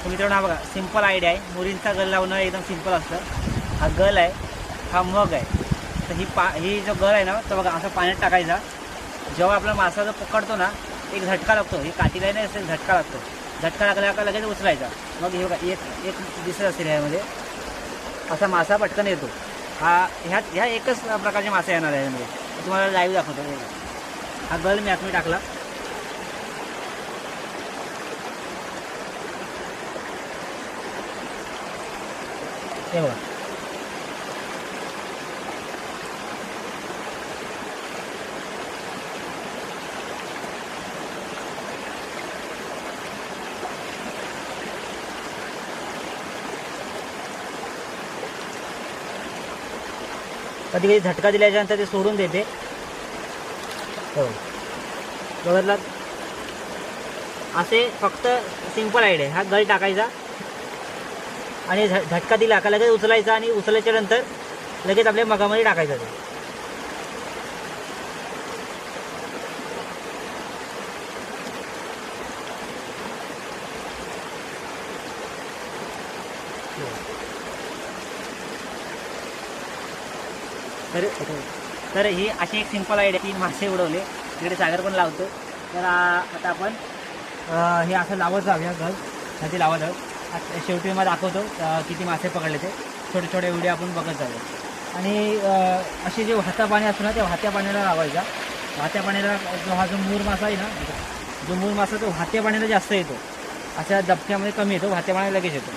तर मित्रांनो हा बघा सिंपल आयडिया आहे. मुरींचा गल लावणं एकदम सिंपल असतं. हा गल आहे, हा मग आहे. तर ही जो गल आहे ना तर बघा असं पाण्यात टाकायचा. जेव्हा आपला मासा जो पकडतो ना एक झटका लागतो. ही काठीला नाही असेल झटका लागतो. झटका लागला का लगेच उचलायचा. मग हे बघा एक दिसत असेल ह्यामध्ये असा मासा पटकन येतो. ह्या एकच प्रकारचे मासे येणार आहे यामध्ये. तुम्हाला लाईव्ह दाखवतो. हा गल मी आतमध्ये टाकला. हे बघा कधी कधी झटका दिल्याच्यानंतर ते सोडून देते. हो बघितलं. असे फक्त सिंपल आयडिया. हा गल टाकायचा आणि झटका दिला का लगेच उचलायचा आणि उचलायच्या नंतर लगेच आपल्या मगामध्ये टाकायचा ते. तर ही अशी एक सिंपल आयडिया. 3 मासे उडवले. तिकडे सागर पण लावतो. तर आता आपण हे असं लावत जाऊया गल. ह्याची लावत आहोत. शेवटी मला दाखवतो किती मासे पकडले ते. छोटे छोटे व्हिडिओ आपण बघत जाऊया. आणि असे जे वाहत्या पाणी असतो ना ते वाहत्या पाण्याला लावायचा. वाहत्या पाण्याला हा जो मूर मासा आहे ना जो मूर मासा तो वाहत्या पाण्याला जास्त येतो. अशा दबक्यामध्ये कमी येतो. वाहत्या पाण्याला लगेच येतो.